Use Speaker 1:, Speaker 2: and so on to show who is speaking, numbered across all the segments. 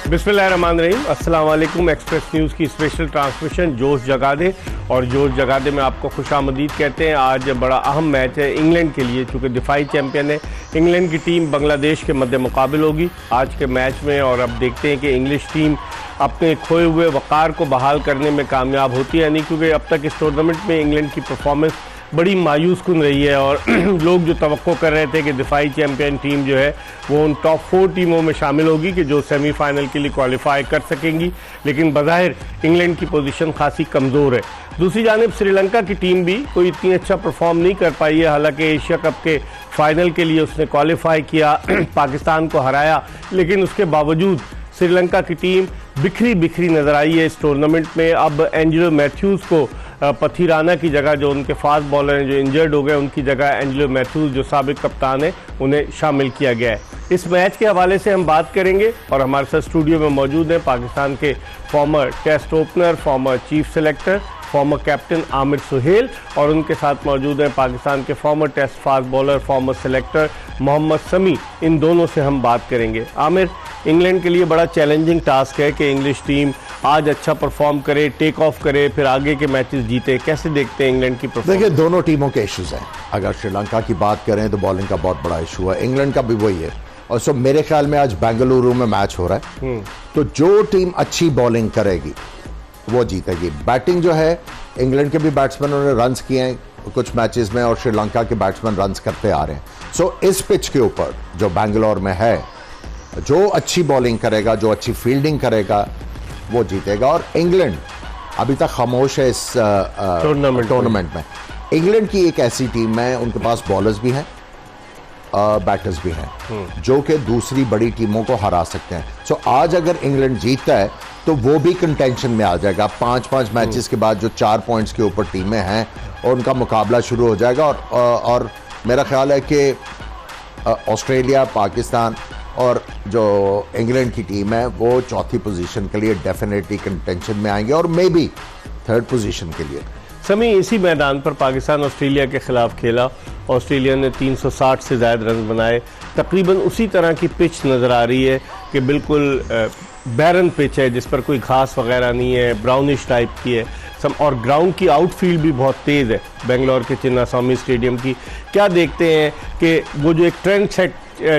Speaker 1: बिस्मिल्लाहिर्रहमानिर्रहीम, अस्सलाम वालेकुम। एक्सप्रेस न्यूज़ की स्पेशल ट्रांसमिशन जोश जगा दे और जोश जगा दे में आपको खुशामदीद कहते हैं। आज बड़ा अहम मैच है इंग्लैंड के लिए, चूँकि दिफाई चैम्पियन है। इंग्लैंड की टीम बांग्लादेश के मद्दे मुकाबिल होगी आज के मैच में, और अब देखते हैं कि इंग्लिश टीम अपने खोए हुए वक़ार को बहाल करने में कामयाब होती है नहीं, क्योंकि अब तक इस टूर्नामेंट में इंग्लैंड की परफॉर्मेंस बड़ी मायूस कुन रही है। और लोग जो तवक्को कर रहे थे कि दिफाई चैम्पियन टीम जो है वो उन टॉप 4 टीमों में शामिल होगी कि जो सेमीफाइनल के लिए क्वालिफाई कर सकेंगी, लेकिन बज़ाहिर इंग्लैंड की पोजीशन खासी कमज़ोर है। दूसरी जानिब श्रीलंका की टीम भी कोई इतनी अच्छा परफॉर्म नहीं कर पाई है। हालांकि एशिया कप के फाइनल के लिए उसने क्वालिफाई किया, पाकिस्तान को हराया, लेकिन उसके बावजूद श्रीलंका की टीम बिखरी बिखरी नज़र आई है इस टूर्नामेंट में। अब एंजेलो मैथ्यूज़ को पथीराना की जगह, जो उनके फास्ट बॉलर हैं जो इंजर्ड हो गए, उनकी जगह एंजेलो मैथ्यूज़ जो साबिक कप्तान है उन्हें शामिल किया गया है। इस मैच के हवाले से हम बात करेंगे और हमारे साथ स्टूडियो में मौजूद हैं पाकिस्तान के former test opener, former chief selector, former captain Aamir Sohail, और उनके साथ मौजूद हैं पाकिस्तान के former test fast bowler, former selector Mohammad Sami. इन दोनों से हम बात करेंगे। आमिर, इंग्लैंड के लिए बड़ा चैलेंजिंग टास्क है कि इंग्लिश टीम आज अच्छा परफॉर्म करे, टेक ऑफ करे, फिर आगे के मैचेस जीते। कैसे देखते हैं इंग्लैंड की परफॉर्मेंस?
Speaker 2: देखिए, दोनों टीमों के इश्यूज हैं। अगर श्रीलंका की बात करें तो बॉलिंग का बहुत बड़ा इशू है, इंग्लैंड का भी वही है। और सो मेरे ख्याल में आज बेंगलुरु में मैच हो रहा है, तो जो टीम अच्छी बॉलिंग करेगी वो जीतेगी। बैटिंग जो है, इंग्लैंड के भी बैट्समैनों ने रन्स किए हैं कुछ मैचेस में और श्रीलंका के बैट्समैन रन्स करते आ रहे हैं। सो इस पिच के ऊपर जो बेंगलोर में है, जो अच्छी बॉलिंग करेगा, जो अच्छी फील्डिंग करेगा, वो जीतेगा। और इंग्लैंड अभी तक खामोश है इस टूर्नामेंट में। इंग्लैंड की एक ऐसी टीम है, उनके पास बॉलर्स भी हैं, बैटर्स भी हैं, जो कि दूसरी बड़ी टीमों को हरा सकते हैं। सो आज अगर इंग्लैंड जीतता है तो वो भी कंटेंशन में आ जाएगा। 5-5 मैचेस के बाद जो 4 पॉइंट्स के ऊपर टीमें हैं और उनका मुकाबला शुरू हो जाएगा। और मेरा ख्याल है कि ऑस्ट्रेलिया, पाकिस्तान और जो इंग्लैंड की टीम है वो चौथी पोजीशन के लिए डेफिनेटली कंटेंशन में आएंगे और मे बी 3rd पोजीशन के लिए।
Speaker 1: समी, इसी मैदान पर पाकिस्तान ऑस्ट्रेलिया के खिलाफ खेला, ऑस्ट्रेलिया ने 360 से ज़्यादा रन बनाए। तकरीबन उसी तरह की पिच नज़र आ रही है कि बिल्कुल बैरन पिच है जिस पर कोई घास वगैरह नहीं है, ब्राउनिश टाइप की है। और ग्राउंड की आउटफील्ड भी बहुत तेज़ है बेंगलोर के चिन्नास्वामी स्टेडियम की। क्या देखते हैं कि वो जो एक ट्रेंड सेट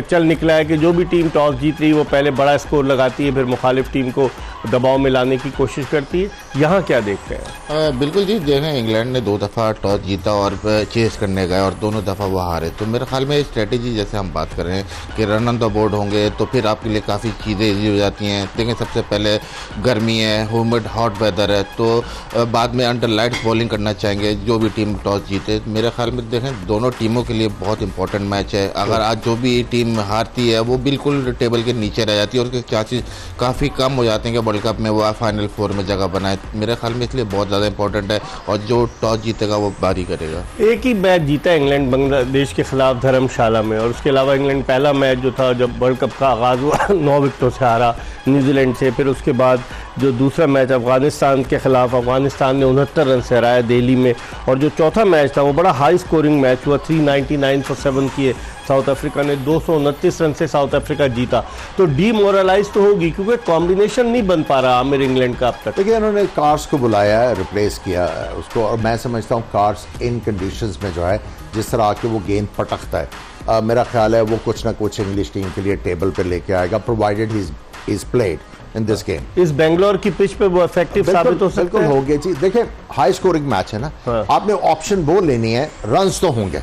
Speaker 1: चल निकला है कि जो भी टीम टॉस जीत रही है वो पहले बड़ा स्कोर लगाती है, फिर मुखालिफ टीम को दबाव में लाने की कोशिश करती है, यहाँ क्या देखते हैं?
Speaker 3: बिल्कुल जी, देखें इंग्लैंड ने 2 दफ़ा टॉस जीता और चेस करने गए और दोनों दफ़ा वो हारे। तो मेरे ख्याल में स्ट्रेटेजी जैसे हम बात कर रहे हैं कि रन ऑन द बोर्ड होंगे तो फिर आपके लिए काफ़ी चीज़ें ईजी हो जाती हैं। देखें, सबसे पहले गर्मी है, ह्यूमिड हॉट वेदर है, तो बाद में अंडर लाइट्स बॉलिंग करना चाहेंगे जो भी टीम टॉस जीते। मेरे ख्याल में देखें दोनों टीमों के लिए बहुत इंपॉर्टेंट मैच है। अगर आज जो भी टीम हारती है वो बिल्कुल टेबल के नीचे रह जाती है और उसके चांसेस काफ़ी कम हो जाते हैं कि वर्ल्ड कप में वो फाइनल 4 में जगह बनाए। मेरे ख्याल में इसलिए बहुत ज़्यादा इंपॉर्टेंट है और जो टॉस जीतेगा वो बारी करेगा।
Speaker 1: एक ही मैच जीता इंग्लैंड बांग्लादेश के खिलाफ धर्मशाला में, और उसके अलावा इंग्लैंड पहला मैच जो था जब वर्ल्ड कप का आगाज़ हुआ 9 विकेटों से हारा न्यूजीलैंड से। फिर उसके बाद जो दूसरा मैच अफगानिस्तान के खिलाफ, अफगानिस्तान ने 69 रन से हराया दिल्ली में। और जो चौथा मैच था वो बड़ा हाई स्कोरिंग मैच हुआ, 399 फॉर 7 किए साउथ अफ्रीका ने, 229 रन से साउथ अफ्रीका जीता। तो डीमोरलाइज तो होगी क्योंकि कॉम्बिनेशन नहीं बन पा रहा आमिर इंग्लैंड का अब तक।
Speaker 2: देखिए, उन्होंने कार्स को बुलाया है, रिप्लेस किया उसको, और मैं समझता हूँ कार्स इन कंडीशंस में जो है जिस तरह आके वो गेंद पटकता है, मेरा ख्याल है वो कुछ ना कुछ इंग्लिश टीम के लिए टेबल पर लेके आएगा, provided he is played in this game.
Speaker 1: इस बेंगलोर की पिच पे वो इफेक्टिव साबित हो सकता है।
Speaker 2: हो गया जी। देखिए, हाई स्कोरिंग मैच है ना, आपने ऑप्शन वो लेनी है, रन्स तो होंगे,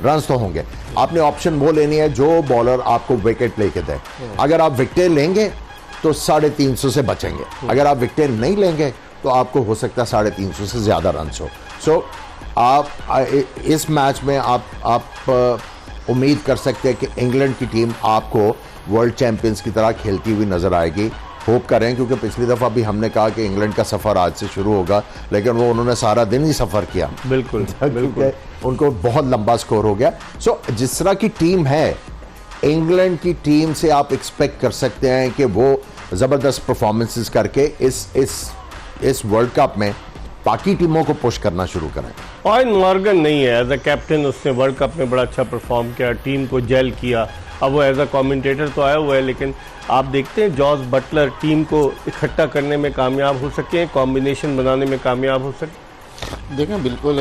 Speaker 2: रन्स तो होंगे। आपने ऑप्शन वो लेनी है जो बॉलर आपको विकेट लेके दे। अगर आप विकेट लेंगे तो 350 से बचेंगे, अगर आप विकेट नहीं लेंगे तो आपको हो सकता है 350 से ज्यादा रन्स हो। सो आप इस मैच में आप उम्मीद कर सकते हैं कि इंग्लैंड की टीम आपको वर्ल्ड चैंपियंस की तरह खेलती हुई नजर आएगी। होप करें, क्योंकि पिछली दफ़ा भी हमने कहा कि इंग्लैंड का सफ़र आज से शुरू होगा, लेकिन वो उन्होंने सारा दिन ही सफ़र किया।
Speaker 1: बिल्कुल,
Speaker 2: क्योंकि उनको बहुत लंबा स्कोर हो गया। सो जिस तरह की टीम है इंग्लैंड की टीम से आप एक्सपेक्ट कर सकते हैं कि वो ज़बरदस्त परफॉर्मेंसेस करके इस वर्ल्ड कप में बाकी टीमों को पुश करना शुरू करें।
Speaker 1: और मॉर्गन नहीं है, एज अ कैप्टन उसने वर्ल्ड कप में बड़ा अच्छा परफॉर्म किया, टीम को जेल किया, अब वो एज अ कमेंटेटर तो आया हुआ है, लेकिन आप देखते हैं जॉस बटलर टीम को इकट्ठा करने में कामयाब हो सके, कॉम्बिनेशन बनाने में कामयाब हो सके?
Speaker 3: देखें बिल्कुल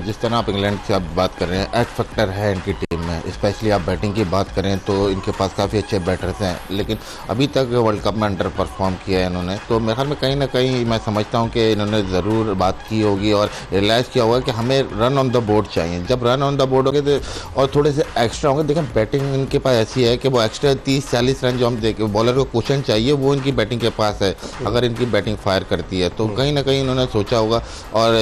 Speaker 3: जिस तरह आप इंग्लैंड से आप बात कर रहे हैं, एक्ट फैक्टर है इनकी टीम में। स्पेशली आप बैटिंग की बात करें तो इनके पास काफ़ी अच्छे बैटर्स हैं, लेकिन अभी तक वर्ल्ड कप में अंडर परफॉर्म किया है इन्होंने। तो मेरे ख्याल में कहीं ना कहीं मैं समझता हूं कि इन्होंने ज़रूर बात की होगी और रियलाइज़ किया होगा कि हमें रन ऑन द बोर्ड चाहिए। जब रन ऑन द बोर्ड होंगे तो और थोड़े से एक्स्ट्रा होंगे, देखें बैटिंग इनके पास ऐसी है कि वो एक्स्ट्रा 30-40 रन जो हम देखें बॉलर को क्वेश्चन चाहिए वो इनकी बैटिंग के पास है। अगर इनकी बैटिंग फायर करती है तो कहीं ना कहीं इन्होंने सोचा होगा और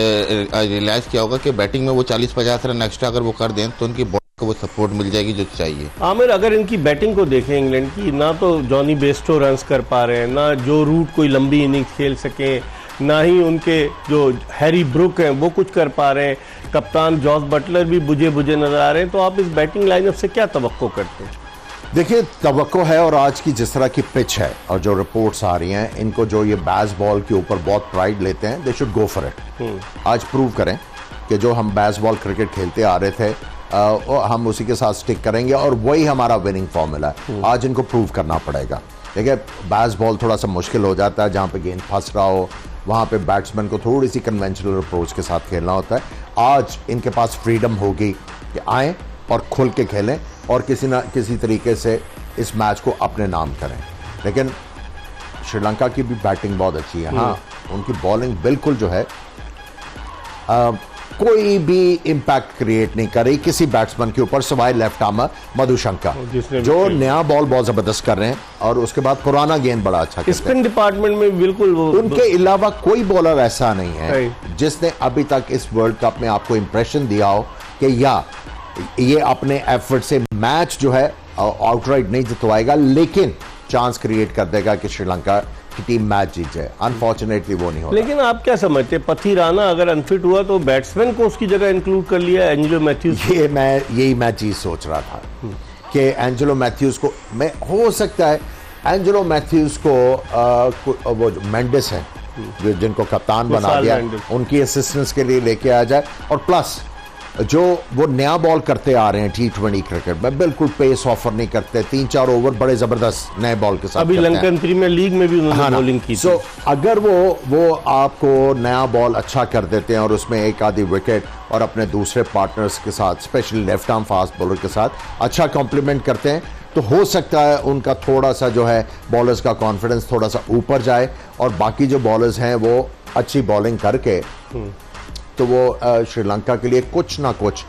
Speaker 3: रियलाइज़ किया होगा कि बैटिंग में वो 40-50 रन एक्स्ट्रा अगर वो कर दें तो उनकी बॉल को वो सपोर्ट मिल जाएगी जो चाहिए।
Speaker 1: आमिर, अगर इनकी बैटिंग को देखें इंग्लैंड की, ना तो जॉनी बेस्टो रन्स कर पा रहे हैं, ना जो रूट कोई लंबी इनिंग्स खेल सकें, ना ही उनके जो हैरी ब्रुक हैं वो कुछ कर पा रहे हैं, कप्तान जॉस बटलर भी बुझे बुझे नजर आ रहे हैं, तो आप इस बैटिंग लाइनअप से क्या तवक्को करते हैं?
Speaker 2: देखिए, तवक्को है और आज की जिस तरह की पिच है और जो रिपोर्ट्स आ रही हैं, इनको जो ये बैस बॉल के ऊपर बहुत प्राइड लेते हैं, they should go for it. आज प्रूव करें कि जो हम बैस बॉल क्रिकेट खेलते आ रहे थे हम उसी के साथ स्टिक करेंगे और वही हमारा विनिंग फॉर्मूला है। आज इनको प्रूव करना पड़ेगा। देखिए, बैस बॉल थोड़ा सा मुश्किल हो जाता है, जहाँ पे गेंद फंस रहा हो वहाँ पे बैट्समैन को थोड़ी सी कन्वेंशनल अप्रोच के साथ खेलना होता है। आज इनके पास फ्रीडम होगी कि आएँ और खुल के खेलें और किसी ना किसी तरीके से इस मैच को अपने नाम करें। लेकिन श्रीलंका की भी बैटिंग बहुत अच्छी है। हाँ, उनकी बॉलिंग बिल्कुल जो है कोई भी इम्पैक्ट क्रिएट नहीं कर रही किसी बैट्समैन के ऊपर, सिवाय लेफ्ट आर्मर मधुशंका जो नया बॉल बहुत जबरदस्त कर रहे हैं और उसके बाद पुराना गेंद बड़ा अच्छा करते हैं।
Speaker 1: स्पिन डिपार्टमेंट में बिल्कुल
Speaker 2: उनके अलावा कोई बॉलर ऐसा नहीं है जिसने अभी तक इस वर्ल्ड कप में आपको इंप्रेशन दिया हो कि या ये अपने एफर्ट से मैच जो है आउटराइट नहीं जितवाएगा, लेकिन चांस क्रिएट कर देगा कि श्रीलंका की टीम मैच जीत जाए। अनफॉर्चुनेटली वो नहीं हो रहा।
Speaker 1: लेकिन आप क्या समझते हैं, पथीराना अगर अनफिट हुआ तो बैट्समैन को उसकी जगह इंक्लूड कर लिया एंजेलो मैथ्यूज?
Speaker 2: यही मैं चीज सोच रहा था कि एंजेलो मैथ्यूज को मैं हो सकता है एंजेलो मैथ्यूज को वो जो मेंडिस है जो जिनको कप्तान बना दिया, उनकी असिस्टेंस के लिए लेके आ जाए। और प्लस जो वो नया बॉल करते आ रहे हैं T20 क्रिकेट में, बिल्कुल पेस ऑफर नहीं करते, 3-4 ओवर बड़े जबरदस्त नए बॉल के साथ।
Speaker 1: अभी लंकन प्रीमियर लीग में भी उन्होंने बॉलिंग की थी।
Speaker 2: अगर वो आपको नया बॉल अच्छा कर देते हैं और उसमें एक आधी विकेट और अपने दूसरे पार्टनर्स के साथ, specially left arm fast bowler के साथ अच्छा कॉम्प्लीमेंट करते हैं, तो हो सकता है उनका थोड़ा सा जो है बॉलर्स का कॉन्फिडेंस थोड़ा सा ऊपर जाए और बाकी जो बॉलर्स हैं वो अच्छी बॉलिंग करके तो वो श्रीलंका के लिए कुछ ना कुछ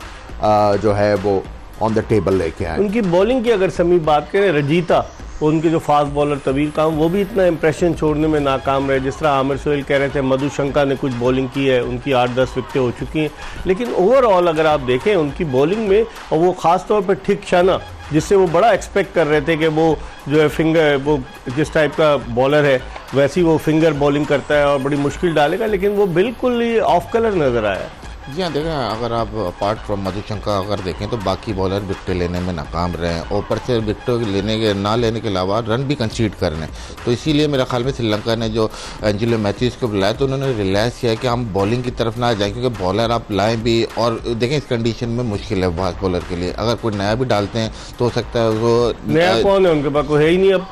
Speaker 2: जो है वो ऑन द टेबल लेके आए।
Speaker 1: उनकी बॉलिंग की अगर समी बात करें, रजीता उनके जो फास्ट बॉलर तवील काम, वो भी इतना इंप्रेशन छोड़ने में नाकाम रहे। जिस तरह आमिर सोहेल कह रहे थे, मधुशंका ने कुछ बॉलिंग की है, उनकी 8-10 विकेटें हो चुकी हैं, लेकिन ओवरऑल अगर आप देखें उनकी बॉलिंग में, और वो खास तौर पर ठीक शाना जिससे वो बड़ा एक्सपेक्ट कर रहे थे कि वो जो है फिंगर, वो जिस टाइप का बॉलर है वैसी वो फिंगर बॉलिंग करता है और बड़ी मुश्किल डालेगा, लेकिन वो बिल्कुल ही ऑफ कलर नजर आया।
Speaker 3: जी हाँ, देखें अगर आप अपार्ट फ्रॉम मधुशंका अगर देखें तो बाकी बॉलर विकेट लेने में नाकाम रहे हैं, ऊपर से विकेट लेने के अलावा रन भी कंसीड कर रहे हैं। तो इसीलिए मेरा ख्याल में श्रीलंका ने जो एंजेलो मैथ्यूज को बुलाया तो उन्होंने रियलाइज़ किया कि हम बॉलिंग की तरफ ना जाएं, क्योंकि बॉलर आप लाएँ भी और देखें इस कंडीशन में मुश्किल है फास्ट बॉलर के लिए। अगर कोई नया भी डालते हैं तो हो सकता है वो
Speaker 1: नया कौन है उनके पास, कोई है ही नहीं अब।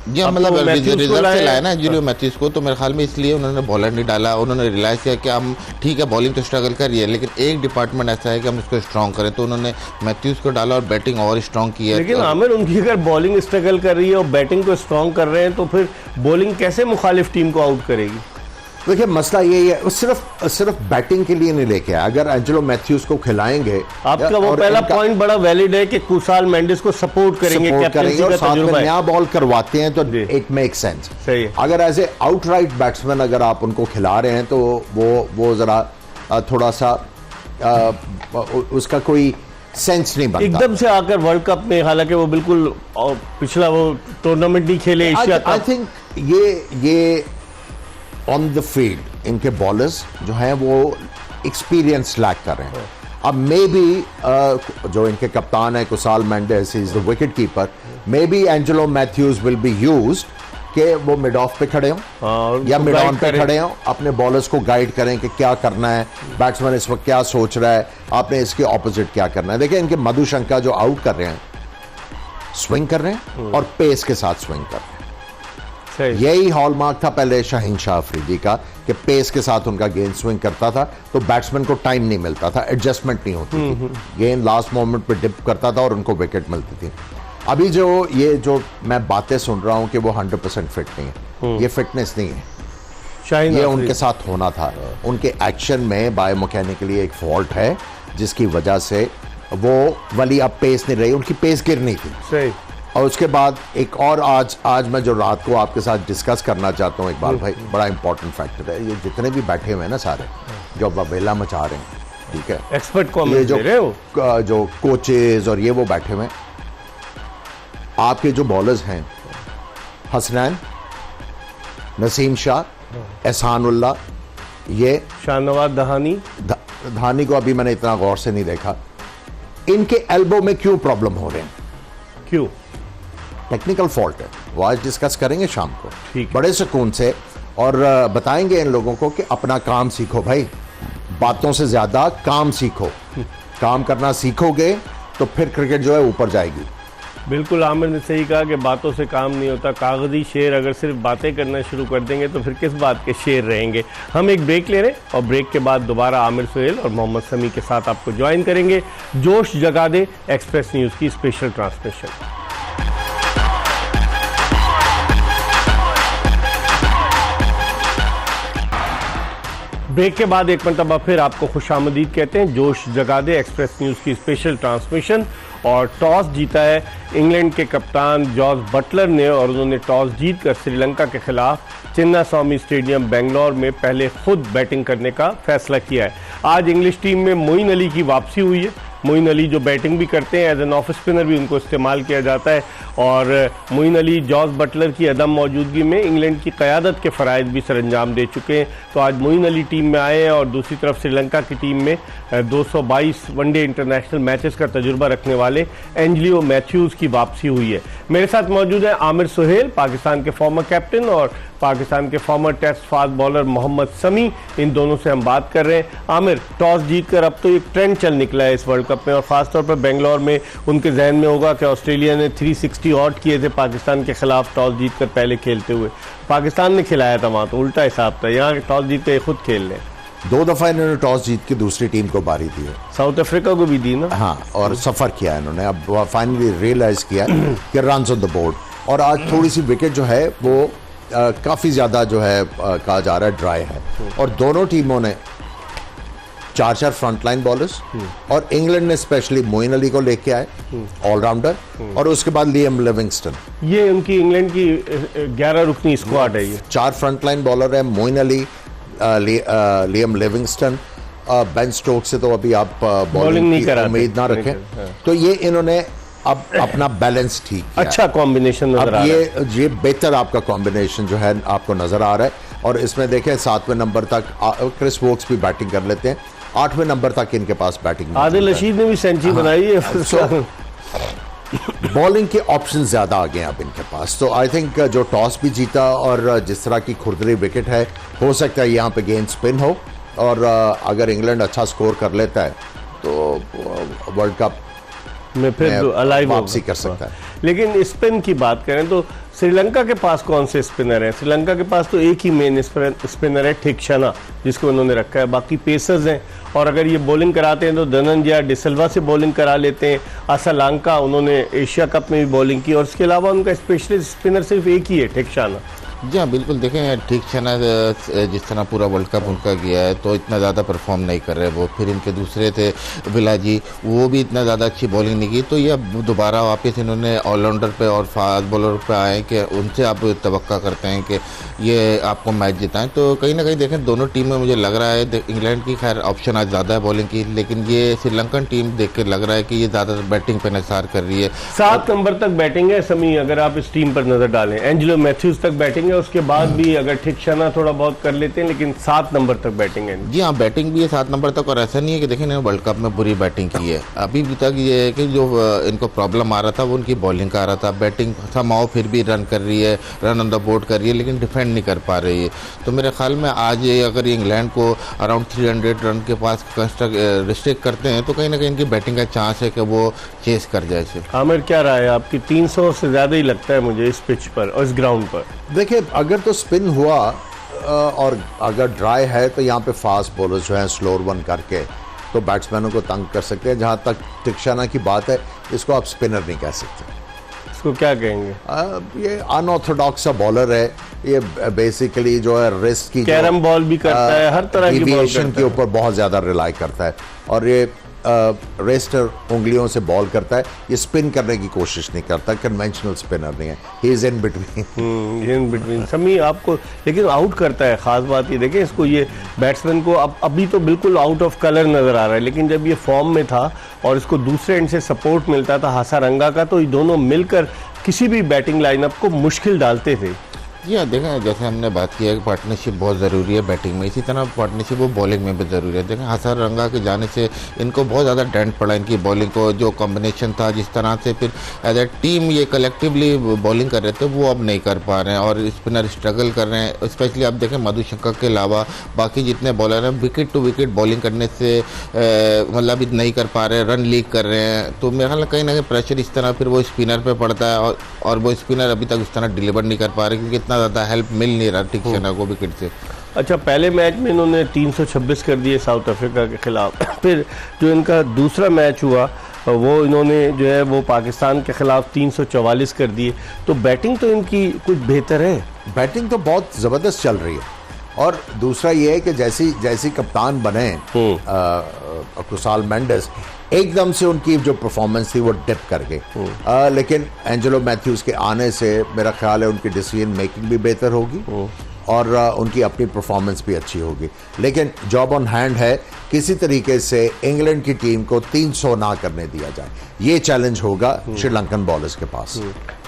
Speaker 3: जी मतलब रिजर्व से लाया ना एंजेलो मैथ्यूज को, तो मेरे ख्याल में इसलिए उन्होंने बॉलर नहीं डाला। उन्होंने रियलाइज़ किया कि हम ठीक है बॉलिंग तो स्ट्रगल कर रही है, लेकिन एक डिपार्टमेंट ऐसा है कि हम उसको स्ट्रॉन्ग करें, तो उन्होंने मैथ्यूज को डाला और बैटिंग और स्ट्रॉन्ग की है।
Speaker 1: लेकिन आमिर, उनकी अगर बॉलिंग स्ट्रगल कर रही है और बैटिंग को स्ट्रॉन्ग कर रहे हैं तो फिर बॉलिंग कैसे मुखालिफ टीम को आउट करेगी?
Speaker 2: देखिए, मसला यही है, वो सिर्फ बैटिंग के लिए नहीं लेके आया। अगर एंजेलो मैथ्यूज को खिलाएंगे,
Speaker 1: आपका वो पहला पॉइंट बड़ा वैलिड है कि कुसाल मेंडिस को सपोर्ट करेंगे
Speaker 2: और साथ में नया बॉल करवाते हैं तो इट मेक सेंस।
Speaker 1: सही है।
Speaker 2: अगर एज ए आउटराइट बैट्समैन अगर आप उनको खिला रहे हैं तो वो जरा थोड़ा सा उसका कोई सेंस नहीं बनता।
Speaker 1: एकदम से आकर वर्ल्ड कप में, हालांकि वो बिल्कुल पिछला वो टूर्नामेंट नहीं खेले एशिया कप।
Speaker 2: आई थिंक ये ऑन द फील्ड इनके बॉलर्स जो हैं वो एक्सपीरियंस लैक कर रहे हैं। अब मे बी जो इनके कप्तान है Kusal Mendis, is the wicket keeper, may be Angelo Mathews will be used कि वो मिड ऑफ पे खड़े हों या मिड ऑन पे खड़े हों, अपने बॉलर्स को गाइड करें कि क्या करना है, बैट्समैन इस वक्त क्या सोच रहा है, आपने इसके ऑपोजिट क्या करना है। देखिए, इनके मधुशंका जो आउट कर रहे हैं स्विंग कर रहे हैं और पेस के साथ स्विंग कर रहे हैं।
Speaker 1: सही।
Speaker 2: यही हॉलमार्क था पहले शाहीन शाह अफरीदी का कि पेस के साथ उनका गेंद स्विंग करता था तो बैट्समैन को टाइम नहीं मिलता था, एडजस्टमेंट नहीं होती थी, गेंद लास्ट मोमेंट पे डिप करता था और उनको विकेट मिलती थी। अभी जो मैं बातें सुन रहा हूं कि वो 100% फिट नहीं है, ये फिटनेस नहीं है,
Speaker 1: शाहीन
Speaker 2: ये
Speaker 1: अफरीदी।
Speaker 2: उनके साथ होना था। उनके एक्शन में बायोमैकेनिकली एक फॉल्ट है जिसकी वजह से वो वाली अब पेस नहीं रही, उनकी पेस गिरनी थी।
Speaker 1: सही।
Speaker 2: और उसके बाद एक और आज मैं जो रात को आपके साथ डिस्कस करना चाहता हूँ इकबाल भाई, बड़ा इंपॉर्टेंट फैक्टर है, ये जितने भी बैठे हुए हैं ना सारे जो अब अवेला मचा रहे हैं, ठीक है,
Speaker 1: एक्सपर्ट
Speaker 2: ये
Speaker 1: कमेंट
Speaker 2: जो
Speaker 1: दे रहे हो।
Speaker 2: जो कोचेज और ये वो बैठे हुए हैं, आपके जो बॉलर्स हैं हसनैन, नसीम शाह, एहसानुल्लाह, ये
Speaker 1: शाहनवाज दहानी।
Speaker 2: धानी को अभी मैंने इतना गौर से नहीं देखा, इनके एल्बो में क्यों प्रॉब्लम हो रहे हैं?
Speaker 1: क्यों?
Speaker 2: टेक्निकल फॉल्ट है, वो आज डिस्कस करेंगे शाम को
Speaker 1: ठीक।
Speaker 2: बड़े सुकून से, और बताएंगे इन लोगों को कि अपना काम सीखो भाई, बातों से ज्यादा काम सीखो, काम करना सीखोगे तो फिर क्रिकेट जो है ऊपर जाएगी।
Speaker 1: बिल्कुल, आमिर ने सही कहा कि बातों से काम नहीं होता। कागजी शेर अगर सिर्फ बातें करना शुरू कर देंगे तो फिर किस बात के शेर रहेंगे। हम एक ब्रेक ले रहे हैं और ब्रेक के बाद दोबारा आमिर सुहेल और मोहम्मद समी के साथ आपको ज्वाइन करेंगे। जोश जगा दे एक्सप्रेस न्यूज़ की स्पेशल ट्रांसमिशन। ब्रेक के बाद एक मरतबा फिर आपको खुशामदीद कहते हैं। जोश जगा दे एक्सप्रेस न्यूज़ की स्पेशल ट्रांसमिशन। और टॉस जीता है इंग्लैंड के कप्तान जॉस बटलर ने, और उन्होंने टॉस जीतकर श्रीलंका के खिलाफ चिन्नास्वामी स्टेडियम बेंगलोर में पहले खुद बैटिंग करने का फैसला किया है। आज इंग्लिश टीम में मोइन अली की वापसी हुई है। मोइन अली जो बैटिंग भी करते हैं, एज एन ऑफ स्पिनर भी उनको इस्तेमाल किया जाता है, और मोइन अली जॉस बटलर की अदम मौजूदगी में इंग्लैंड की क़यादत के फ़राइज़ भी सरअंजाम दे चुके हैं। तो आज मोइन अली टीम में आए हैं और दूसरी तरफ श्रीलंका की टीम में 222 वनडे इंटरनेशनल मैचेस का तजुर्बा रखने वाले एंजलियो मैथ्यूज़ की वापसी हुई है। मेरे साथ मौजूद है आमिर सुहेल, पाकिस्तान के फॉर्मर कैप्टन, और पाकिस्तान के former test fast bowler Mohammad Sami. इन दोनों से हम बात कर रहे हैं। आमिर, टॉस जीतकर अब तो एक ट्रेंड चल निकला है इस वर्ल्ड कप में, और ख़ासतौर पर बेंगलोर में उनके जहन में होगा कि ऑस्ट्रेलिया ने 360 आउट किए थे पाकिस्तान के खिलाफ टॉस जीतकर पहले खेलते हुए। पाकिस्तान ने खिलाया था वहाँ, तो उल्टा हिसाब था। यहाँ टॉस जीत के खुद खेल लें।
Speaker 2: 2 दफा इन्होंने टॉस जीत के दूसरी टीम को बारी दी है।
Speaker 1: साउथ अफ्रीका को भी दी ना।
Speaker 2: हाँ, और सफर किया इन्होंने, अब फाइनली रियलाइज किया कि रन्स ऑन द बोर्ड। और आज थोड़ी सी विकेट जो है वो काफी ज्यादा जो है कहा जा रहा है ड्राई है, और दोनों टीमों ने 4 फ्रंटलाइन बॉलर्स, और इंग्लैंड ने स्पेशली मोइन अली को लेके आए ऑलराउंडर, और उसके बाद लियम लिविंगस्टन।
Speaker 1: ये उनकी इंग्लैंड की 11 रुकनी स्क्वाड है। ये
Speaker 2: 4 फ्रंटलाइन बॉलर है, Moeen Ali, Liam Livingstone. Ben Stokes से तो अभी आप बॉलिंग
Speaker 1: नहीं
Speaker 2: की
Speaker 1: कराते,
Speaker 2: उम्मीद ना रखें। तो ये इन्होंने अब अपना बैलेंस ठीक किया।
Speaker 1: अच्छा कॉम्बिनेशन नजर
Speaker 2: अब
Speaker 1: आ रहा है।
Speaker 2: ये बेहतर आपका कॉम्बिनेशन जो है आपको नजर आ रहा है, और इसमें देखें 7वें नंबर तक क्रिस वोक्स भी बैटिंग कर लेते हैं, 8वें नंबर तक इनके पास बैटिंग।
Speaker 1: आदिल रशीद ने भी सेंचुरी बनाई है।
Speaker 2: बॉलिंग के ऑप्शन ज्यादा आ गए अब इनके पास। तो आई थिंक जो टॉस भी जीता और जिस तरह की खुरदरी विकेट है, हो सकता है यहाँ पे गेंद स्पिन हो, और अगर इंग्लैंड अच्छा स्कोर कर लेता है तो वर्ल्ड कप
Speaker 1: में फिर अलाइव
Speaker 2: वापसी कर सकता है।
Speaker 1: लेकिन स्पिन की बात करें तो श्रीलंका के पास कौन से स्पिनर हैं? श्रीलंका के पास तो एक ही मेन स्पिनर है, थिक्शना, जिसको उन्होंने रखा है। बाकी पेसर्स हैं, और अगर ये बॉलिंग कराते हैं तो धनंजय डिसिल्वा से बॉलिंग करा लेते हैं। असलांका, उन्होंने एशिया कप में भी बॉलिंग की, और उसके अलावा उनका स्पेशलिस्ट स्पिनर सिर्फ एक ही है, थिक्शना।
Speaker 3: जी हाँ, बिल्कुल। देखें, ठीक है ना, जिस तरह पूरा वर्ल्ड कप उनका गया है तो इतना ज़्यादा परफॉर्म नहीं कर रहे वो। फिर इनके दूसरे थे विलाजी, वो भी इतना ज़्यादा अच्छी बॉलिंग नहीं की। तो ये अब दोबारा वापस इन्होंने ऑलराउंडर पे और फास्ट बॉलर पे आए कि उनसे आप तवक्का करते हैं कि ये आपको मैच जिताएं। तो कहीं ना कहीं देखें, दोनों टीम में मुझे लग रहा है इंग्लैंड की खैर ऑप्शन आज ज़्यादा है बॉलिंग की, लेकिन ये श्रीलंकन टीम देख कर लग रहा है कि ये ज़्यादा बैटिंग पर निसार कर रही है।
Speaker 1: 7 नंबर तक बैटिंग है समी, अगर आप इस टीम पर नजर डालें। एंजलो मैथ्यूज तक बैटिंग है, है, उसके बाद भी अगर ठीक शना थोड़ा बहुत कर लेते हैं, लेकिन 7 नंबर तक बैटिंग है।
Speaker 3: जी हाँ, बैटिंग भी है 7 नंबर तक, और ऐसा नहीं है कि देखिए इन्होंने वर्ल्ड कप में बुरी बैटिंग की है। अभी भी तक ये है कि जो इनको प्रॉब्लम आ रहा था वो उनकी बॉलिंग का आ रहा था। बैटिंग समाओ फिर भी रन कर रही है, रन ऑन द बोर्ड कर रही है, लेकिन डिफेंड नहीं कर पा रही है। तो मेरे ख्याल में आज ये अगर ये इंग्लैंड को अराउंड 300 रन के पास रिस्ट्रिक्ट करते हैं तो कहीं ना कहीं इनकी बैटिंग का चांस है कि वो चेस कर जाए इसे।
Speaker 1: आमिर, क्या राय है आपकी? 300 से ज़्यादा ही लगता है मुझे इस पिच पर और इस ग्राउंड पर।
Speaker 2: देखिए, अगर तो स्पिन हुआ और अगर ड्राई है तो यहाँ पे फास्ट बॉलर्स जो हैं स्लो वन करके तो बैट्समैनों को तंग कर सकते हैं। जहाँ तक टिक्शाना की बात है, इसको आप स्पिनर नहीं कह सकते।
Speaker 1: इसको क्या कहेंगे?
Speaker 2: ये अनऑर्थोडॉक्स सा बॉलर है। ये बेसिकली जो है रिस्क की
Speaker 1: कैरम बॉल भी करता है, हर तरह की बॉल
Speaker 2: डेविएशन के ऊपर बहुत ज़्यादा रिलाई करता है, और ये रेस्टर उंगलियों से बॉल करता है। ये स्पिन करने की कोशिश नहीं करता, कन्वेंशनल स्पिनर नहीं है, he is in between.
Speaker 1: In between समी आपको लेकिन आउट करता है। खास बात ये देखें, इसको ये बैट्समैन को अभी तो बिल्कुल आउट ऑफ कलर नजर आ रहा है, लेकिन जब ये फॉर्म में था और इसको दूसरे एंड से सपोर्ट मिलता था हासारंगा का, तो ये दोनों मिलकर किसी भी बैटिंग लाइनअप को मुश्किल डालते थे।
Speaker 3: जी हाँ, देखें जैसे हमने बात की है कि पार्टनरशिप बहुत ज़रूरी है बैटिंग में, इसी तरह पार्टनरशिप वो बॉलिंग में भी ज़रूरी है। देखें हासारंगा के जाने से इनको बहुत ज़्यादा डेंट पड़ा इनकी बॉलिंग को। जो कॉम्बिनेशन था, जिस तरह से फिर एज ए टीम ये कलेक्टिवली बॉलिंग कर रहे थे, वो अब नहीं कर पा रहे हैं और स्पिनर स्ट्रगल कर रहे हैं। स्पेशली आप देखें मधुशंकर के अलावा बाकी जितने बॉलर हैं विकेट टू विकेट बॉलिंग करने से मतलब नहीं कर पा रहे, रन लीक कर रहे हैं। तो मेरे ख्याल में कहीं ना कहीं प्रेशर इस तरह फिर वो स्पिनर पर पड़ता है, और वो स्पिनर अभी तक इस तरह डिलीवर नहीं कर पा रहे क्योंकि इतना ज़्यादा हेल्प मिल नहीं रहा टिक्शाना को विकेट से।
Speaker 1: अच्छा, पहले मैच में इन्होंने 326 कर दिए साउथ अफ्रीका के खिलाफ। फिर जो इनका दूसरा मैच हुआ वो इन्होंने जो है वो पाकिस्तान के खिलाफ 344 कर दिए। तो बैटिंग तो इनकी कुछ बेहतर है।
Speaker 2: बैटिंग तो बहुत ज़बरदस्त चल रही है, और दूसरा ये है कि जैसी कप्तान बने कुसाल मेंडिस, एकदम से उनकी जो परफॉर्मेंस थी वो डिप कर गई। लेकिन एंजेलो मैथ्यूज के आने से मेरा ख्याल है उनकी डिसीजन मेकिंग भी बेहतर होगी और उनकी अपनी परफॉर्मेंस भी अच्छी होगी। लेकिन जॉब ऑन हैंड है, किसी तरीके से इंग्लैंड की टीम को 300 ना करने दिया जाए, ये चैलेंज होगा श्रीलंकन बॉलर्स के पास।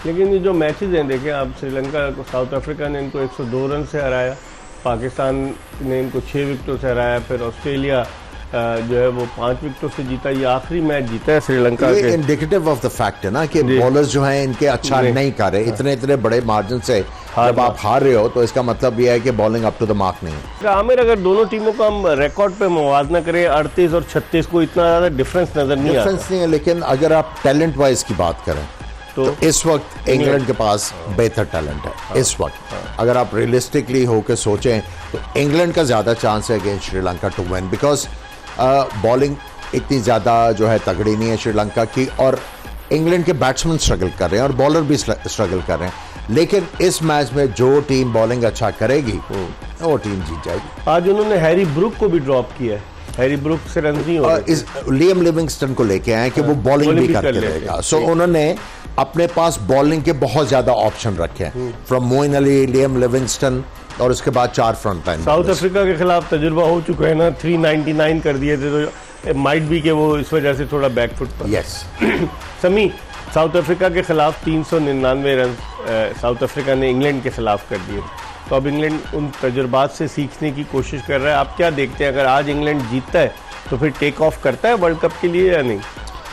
Speaker 1: लेकिन ये जो मैचेस हैं, देखें आप, श्रीलंका को साउथ अफ्रीका ने इनको 102 रन से हराया, पाकिस्तान ने इनको 6 विकेटों से हराया, फिर ऑस्ट्रेलिया जो है वो 5 विकेटों से जीता। ये आखिरी मैच जीता है श्रीलंका के।
Speaker 2: ये इंडिकेटिव ऑफ द फैक्ट है ना कि बॉलर्स जो हैं इनके अच्छा नहीं कर रहे, इतने बड़े मार्जिन से जब आप हार रहे हो तो इसका मतलब ये है कि bowling up to the mark नहीं है।
Speaker 1: आमिर, अगर दोनों टीमों का हम रिकॉर्ड पे मुवाजना करें, 38 और 36 को इतना ज़्यादा डिफरेंस नजर नहीं आता।
Speaker 2: डिफरेंस नहीं है, लेकिन अगर आप टैलेंट वाइज की बात करें तो इस वक्त इंग्लैंड के पास बेहतर टैलेंट है। इस वक्त अगर आप रियलिस्टिकली होकर सोचें तो इंग्लैंड का ज़्यादा चांस है against Sri Lanka to win, because bowling इतनी ज़्यादा जो है तगड़ी नहीं है श्रीलंका की, और इंग्लैंड के बैट्समैन स्ट्रगल कर रहे हैं और बॉलर भी स्ट्रगल कर रहे हैं। लेकिन इस मैच में जो टीम बॉलिंग अच्छा करेगी वो टीम जीत जाएगी।
Speaker 1: आज उन्होंने हैरी ब्रुक को भी ड्रॉप किया है। हैरी ब्रुक से रन नहीं हो रहे।
Speaker 2: इस लियम लिविंगस्टन को लेके आए कि वो बॉलिंग भी करके रहेगा। सो उन्होंने अपने पास बॉलिंग के बहुत ज़्यादा ऑप्शन रखे हैं, from Moeen Ali, Liam Livingstone, और उसके बाद 4 फ्रंट लाइन।
Speaker 1: साउथ अफ्रीका के खिलाफ तजुर्बा हो चुका है ना, 399 कर दिए थे, तो माइट भी कि वो इस वजह से थोड़ा बैकफुट पर।
Speaker 2: यस
Speaker 1: समी, साउथ अफ्रीका के खिलाफ 399 रन साउथ अफ्रीका ने इंग्लैंड के खिलाफ कर दिए। तो अब इंग्लैंड उन तजुर्बात से सीखने की कोशिश कर रहा है। आप क्या देखते हैं, अगर आज इंग्लैंड जीतता है तो फिर टेक ऑफ करता है वर्ल्ड कप के लिए या नहीं?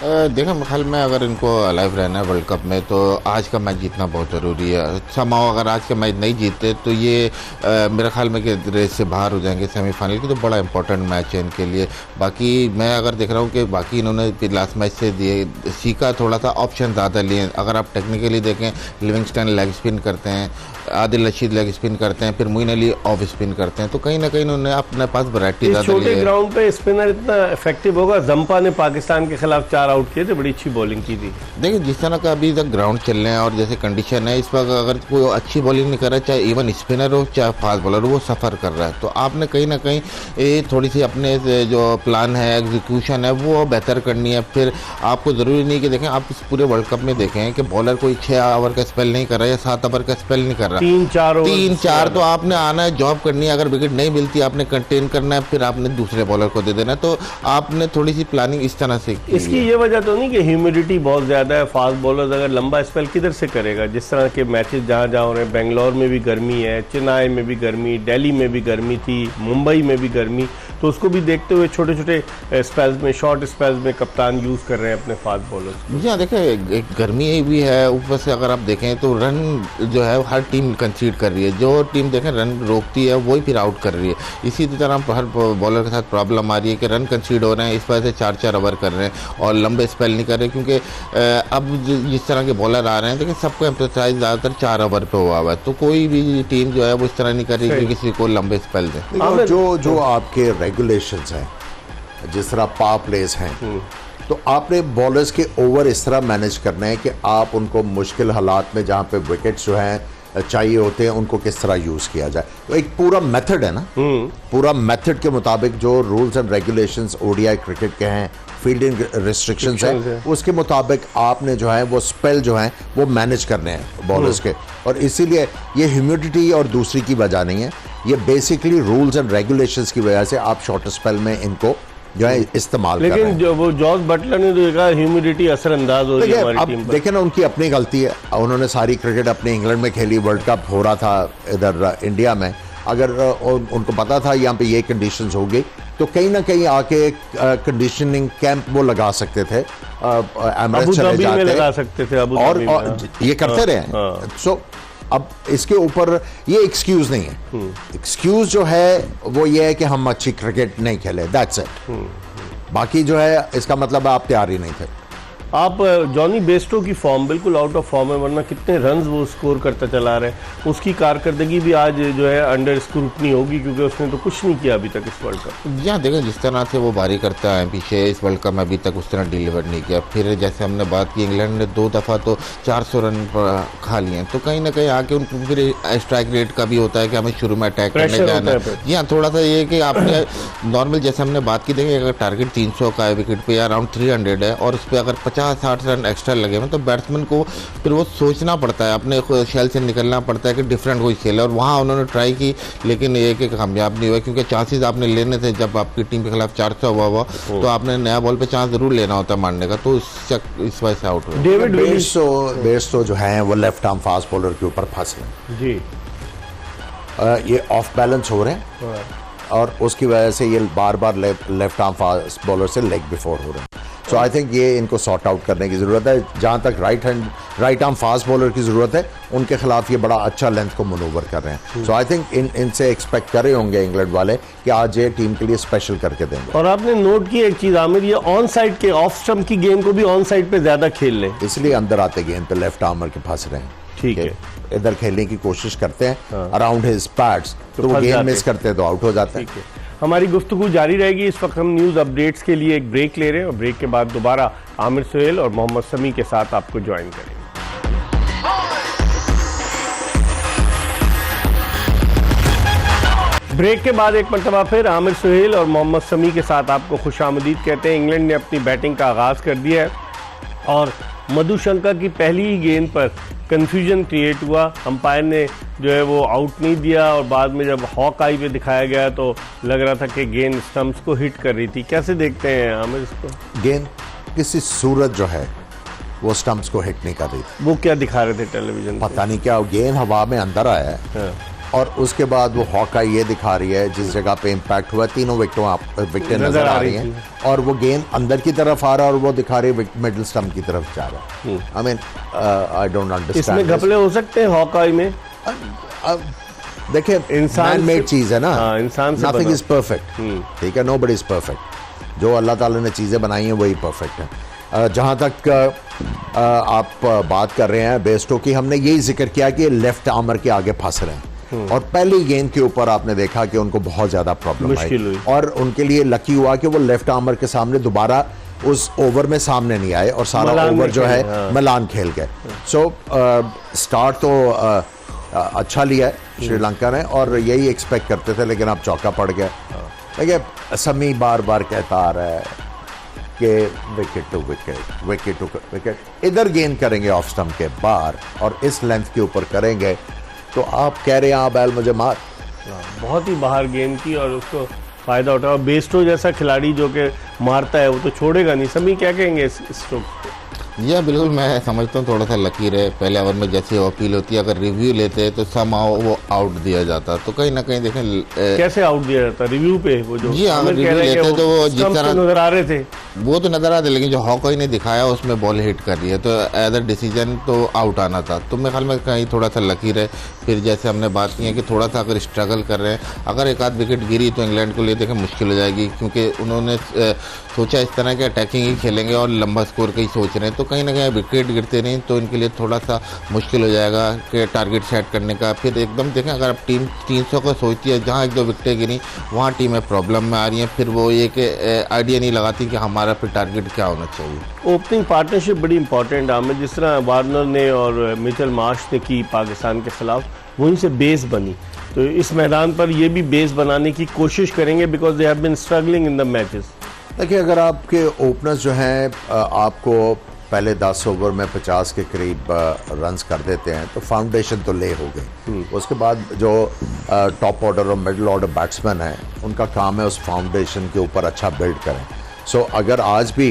Speaker 3: देखो मेरे ख्याल में अगर इनको अलाइव रहना है वर्ल्ड कप में तो आज का मैच जीतना बहुत ज़रूरी है। समाओ अगर आज का मैच नहीं जीते तो ये मेरे ख्याल में कि रेस से बाहर हो जाएंगे सेमीफाइनल की। तो बड़ा इंपॉर्टेंट मैच है इनके लिए। बाकी मैं अगर देख रहा हूँ कि बाकी इन्होंने लास्ट मैच से दिए सीखा, थोड़ा सा ऑप्शन ज़्यादा लिए। अगर आप टेक्निकली देखें, लिविंगस्टन लेग स्पिन करते हैं, आदिल रशीद लेग स्पिन करते हैं, फिर मोइन अली ऑफ स्पिन करते हैं, तो कहीं ना कहीं उन्होंने अपने पास वैरायटी ज़्यादा ली है।
Speaker 1: छोटे ग्राउंड पे स्पिनर इतना इफेक्टिव होगा। जंपा ने पाकिस्तान के खिलाफ 4 आउट किए थे, बड़ी अच्छी बॉलिंग की थी।
Speaker 3: देखिए जिस तरह का अभी तक ग्राउंड चल रहे हैं और जैसे कंडीशन है इस वक्त, अगर कोई अच्छी बॉलिंग नहीं कर रहा है, चाहे इवन स्पिनर हो चाहे फास्ट बॉलर हो, वो सफ़र कर रहा है। तो आपने कहीं ना कहीं थोड़ी सी अपने जो प्लान है, एग्जीक्यूशन है, वो बेहतर करनी है। फिर आपको ज़रूरी नहीं कि देखें, आप इस पूरे वर्ल्ड कप में देखें कि बॉलर कोई 6 ओवर का स्पेल नहीं कर रहा है या 7 ओवर का स्पेल नहीं कर रहा, 3-4 तो आपने आना है, जॉब करनी है। अगर विकेट नहीं मिलती आपने कंटेन करना है, फिर आपने दूसरे बॉलर को दे देना है। तो आपने थोड़ी सी प्लानिंग इस तरह से की।
Speaker 1: इसकी ये वजह तो नहीं कि ह्यूमिडिटी बहुत ज़्यादा है, फास्ट बॉलर्स अगर लंबा स्पेल किधर से करेगा? जिस तरह के मैचेस जहाँ जहाँ हो रहे हैं, बेंगलोर में भी गर्मी है, चेन्नई में भी गर्मी, दिल्ली में भी गर्मी थी, मुंबई में भी गर्मी, तो उसको भी देखते हुए छोटे छोटे स्पेल्स में, शॉर्ट स्पेल्स में कप्तान यूज़ कर रहे हैं अपने फास्ट बॉलर्स।
Speaker 3: जी हाँ, देखिए एक गर्मी भी है, ऊपर से अगर आप देखें तो रन जो है हर टीम कंसीड कर रही है। जो टीम देखें रन रोकती है वही फिर आउट कर रही है। इसी तरह हर बॉलर के साथ प्रॉब्लम आ रही है कि रन कंसीड हो रहे हैं, इस वजह से 4-4 ओवर कर रहे हैं और लंबे स्पेल नहीं कर रहे, क्योंकि अब जिस तरह के बॉलर आ रहे हैं देखिए सबको एम्फेसाइज ज़्यादातर 4 ओवर पे हुआ हुआ है, तो कोई भी टीम जो है वो इस तरह नहीं कर रही कि किसी को लंबे स्पेल दे।
Speaker 2: जो आपके रेगुलेशंस हैं, जिस तरह पावर प्लेस हैं, तो आपने बॉलर्स के ओवर इस तरह मैनेज करना है कि आप उनको मुश्किल हालात में जहाँ पे विकेट्स जो हैं चाहिए होते हैं उनको किस तरह यूज किया जाए। तो एक पूरा मेथड है ना, पूरा मेथड के मुताबिक जो rules and regulations ODI cricket के हैं, फील्डिंग रिस्ट्रिक्शंस हैं, उसके मुताबिक आपने जो है वो स्पेल जो है वो मैनेज करने हैं बॉलर्स के। और इसीलिए ये ह्यूमिडिटी और दूसरी की वजह नहीं है, ये बेसिकली रूल्स एंड रेगुलेशंस की वजह से आप शॉर्ट स्पेल में इनको जो है इस्तेमाल कर रहे हैं।
Speaker 1: लेकिन जो वो जॉस बटलर ने तो कहा ह्यूमिडिटी असरअंदाज हो रही है हमारी टीम पर।
Speaker 2: देखें ना, उनकी अपनी गलती है, उन्होंने सारी क्रिकेट अपने इंग्लैंड में खेली, वर्ल्ड कप हो रहा था इधर इंडिया में, अगर उनको पता था यहाँ पे ये कंडीशंस होगी तो कहीं ना कहीं आके कंडीशनिंग कैंप वो लगा सकते थे, एमरेट्स चले जाते
Speaker 1: लगा सकते थे
Speaker 2: और ये करते रहे। सो अब इसके ऊपर ये एक्सक्यूज नहीं है। एक्सक्यूज जो है वो ये है कि हम अच्छी क्रिकेट नहीं खेले, दैट्स इट। बाकी जो है इसका मतलब आप तैयार ही नहीं थे।
Speaker 1: आप जॉनी बेस्टो की फॉर्म बिल्कुल आउट ऑफ फॉर्म है, वरना कितने रन्स वो स्कोर करता चला रहे हैं। उसकी कारकर्दगी भी आज जो है अंडर स्क्रूटनी होगी, क्योंकि उसने तो कुछ नहीं किया अभी तक इस वर्ल्ड कप।
Speaker 3: यहाँ देखें जिस तरह से वो बारी करता है पीछे, इस वर्ल्ड कप में अभी तक उस तरह डिलीवर नहीं किया। फिर जैसे हमने बात की, इंग्लैंड ने 2 दफ़ा तो 400 रन खा लिए हैं, तो कहीं ना कहीं आके उनको फिर स्ट्राइक रेट का भी होता है कि हमें शुरू में अटैक करने जाना है। जी हाँ, थोड़ा सा ये कि आपने नॉर्मल जैसे हमने बात की, देखिए अगर टारगेट 300 का है विकेट पे या अराउंड 300 है और उस पर अगर 50-60 रन एक्स्ट्रा लगे हैं, तो बैट्समैन को फिर वो सोचना पड़ता है, अपने शेल से निकलना पड़ता है कि डिफरेंट कोई खेल है। और वहाँ उन्होंने ट्राई की, लेकिन ये कि कामयाब नहीं हुआ, क्योंकि चांसेस आपने लेने थे। जब आपकी टीम के खिलाफ 400 हुआ तो आपने नया बॉल पे चांस जरूर लेना होता है मारने का, तो इस वजह से आउट हुआ।
Speaker 1: डेविड
Speaker 2: बेस्टो जो है वो लेफ्ट आर्म फास्ट बॉलर के ऊपर फंसे
Speaker 1: जी,
Speaker 2: ये ऑफ बैलेंस हो रहे हैं और उसकी वजह से ये बार बार लेफ्ट आर्म फास्ट बॉलर से लेग बिफोर हो रहे हैं। सो आई थिंक ये इनको सॉर्ट आउट करने की ज़रूरत है। जहाँ तक राइट आर्म फास्ट बॉलर की ज़रूरत है, उनके खिलाफ ये बड़ा अच्छा लेंथ को मनूवर कर रहे हैं। सो आई थिंक इनसे एक्सपेक्ट कर रहे होंगे इंग्लैंड वाले कि आज ये टीम के लिए स्पेशल करके देंगे।
Speaker 1: और आपने नोट की एक चीज़ आमिर, ये ऑन साइड के ऑफ स्टंप की गेंद को भी ऑन साइड पे ज़्यादा खेल लें, इसलिए
Speaker 2: अंदर आते गेंद पे लेफ्ट आर्मर के फंस रहे हैं।
Speaker 1: ठीक है,
Speaker 2: इधर खेलने की कोशिश करते हैं अराउंड हिज पैड्स, तो वो गेंद मिस करते हैं तो आउट हो जाते हैं।
Speaker 1: हमारी गुफ्तगू जारी रहेगी। इस वक्त हम न्यूज़ अपडेट्स के लिए एक ब्रेक ले रहे हैं और ब्रेक के बाद दोबारा आमिर सुहेल और मोहम्मद समी के साथ आपको ज्वाइन करेंगे। ब्रेक के बाद एक मरतबा फिर आमिर सुहेल और मोहम्मद समी के साथ आपको खुशामदीद कहते हैं। इंग्लैंड ने अपनी बैटिंग का आगाज़ कर दिया है और मधुशंका की पहली ही गेंद पर कन्फ्यूजन क्रिएट हुआ। अंपायर ने जो है वो आउट नहीं दिया और बाद में जब हॉक आई पे दिखाया गया तो लग रहा था कि गेंद स्टंप्स को हिट कर रही थी। कैसे देखते हैं आमिर इसको?
Speaker 2: गेंद किसी सूरत जो है वो स्टंप्स को हिट नहीं कर रही थी।
Speaker 1: वो क्या दिखा रहे थे टेलीविजन?
Speaker 2: पता नहीं क्या, गेंद हवा में अंदर आया है और उसके बाद वो हॉका ये दिखा रही है जिस जगह पे इम्पैक्ट हुआ, तीनों विकेटें नजर आ रही हैं और वो गेंद अंदर की तरफ आ रहा है और वो दिखा रही है मिडिल स्टंप की तरफ जा रहा है। I mean I don't understand.
Speaker 1: इसमें घपले हो सकते हैं हॉकाई में?
Speaker 2: देखिए इंसान मेड चीज है ना,
Speaker 1: इंसान से
Speaker 2: नथिंग इज परफेक्ट, ठीक है, नोबडी इज परफेक्ट। जो अल्लाह ताला ने चीजें बनाई हैं वही परफेक्ट है। जहाँ तक आप बात कर रहे हैं बेस्टो की, हमने यही जिक्र किया कि लेफ्ट आर्मर के आगे फंस रहे हैं और पहली गेंद के ऊपर आपने देखा कि उनको बहुत ज्यादा प्रॉब्लम आई और उनके लिए लकी हुआ कि वो लेफ्ट आर्मर के सामने दोबारा उस ओवर में सामने नहीं आए और सारा ओवर जो है मिलान खेल गए। सो स्टार्ट तो अच्छा लिया है श्रीलंका ने और यही एक्सपेक्ट करते थे, लेकिन अब चौका पड़ गया। देखिए समी बार बार कहता आ रहा है कि wicket to wicket, wicket to wicket, इधर गेंद करेंगे ऑफ स्टंप के बाहर और इस लेंथ के ऊपर करेंगे तो आप कह रहे हैं बैल मुझे मार।
Speaker 1: बहुत ही बाहर गेंद की और उसको फ़ायदा उठा। और बेस्टो जैसा खिलाड़ी जो कि मारता है वो तो छोड़ेगा नहीं। समी क्या कहेंगे इस स्ट्रोक पे?
Speaker 3: या बिल्कुल, मैं समझता हूँ थोड़ा सा लकीर है। पहले ओवर में जैसे अपील होती है, अगर रिव्यू लेते तो समहाउ वो आउट दिया जाता, तो कहीं ना कहीं देखें
Speaker 1: कैसे आउट दिया जाता रिव्यू पे? वो जो
Speaker 3: जी हाँ,
Speaker 1: आमिर कह
Speaker 3: रिव्यू
Speaker 1: रहे हैं कि
Speaker 3: लेते तो वो जिस
Speaker 1: stumps
Speaker 3: तरह
Speaker 1: तो नजर आ रहे थे,
Speaker 3: वो तो नज़र आते, लेकिन जो हॉकॉय ने दिखाया उसमें बॉल हिट कर रही है, तो एज अ डिसीजन तो आउट आना था। तो मेरे ख्याल में कहीं थोड़ा सा लकीर है। फिर जैसे हमने बात की है कि थोड़ा सा अगर स्ट्रगल कर रहे हैं, अगर एक आध विकेट गिरी तो इंग्लैंड को लिए देखें मुश्किल हो जाएगी, क्योंकि उन्होंने सोचा इस तरह के अटैकिंग ही खेलेंगे और लंबा स्कोर का ही सोच रहे हैं। तो कहीं ना कहीं विकेट गिरते नहीं तो इनके लिए थोड़ा सा मुश्किल हो जाएगा कि टारगेट सेट करने का। फिर एकदम देखें, अगर अब टीम 300 को सोचती है, जहाँ एक दो विकेटें गिरी वहाँ टीमें प्रॉब्लम में आ रही हैं, फिर वो ये कि आइडिया नहीं लगाती कि हमारा फिर टारगेट क्या होना चाहिए।
Speaker 1: ओपनिंग पार्टनरशिप बड़ी इंपॉर्टेंट है। जिस तरह वार्नर ने और मिचेल मार्श ने की पाकिस्तान के खिलाफ, वहीं से बेस बनी, तो इस मैदान पर ये भी बेस बनाने की कोशिश करेंगे, because they have been struggling in the matches.
Speaker 2: देखिए, अगर आपके ओपनर्स जो हैं आपको पहले 10 ओवर में 50 के करीब रन्स कर देते हैं तो फाउंडेशन तो ले हो गई। उसके बाद जो टॉप ऑर्डर और मिडिल ऑर्डर बैट्समैन हैं, उनका काम है उस फाउंडेशन के ऊपर अच्छा बिल्ड करें। सो अगर आज भी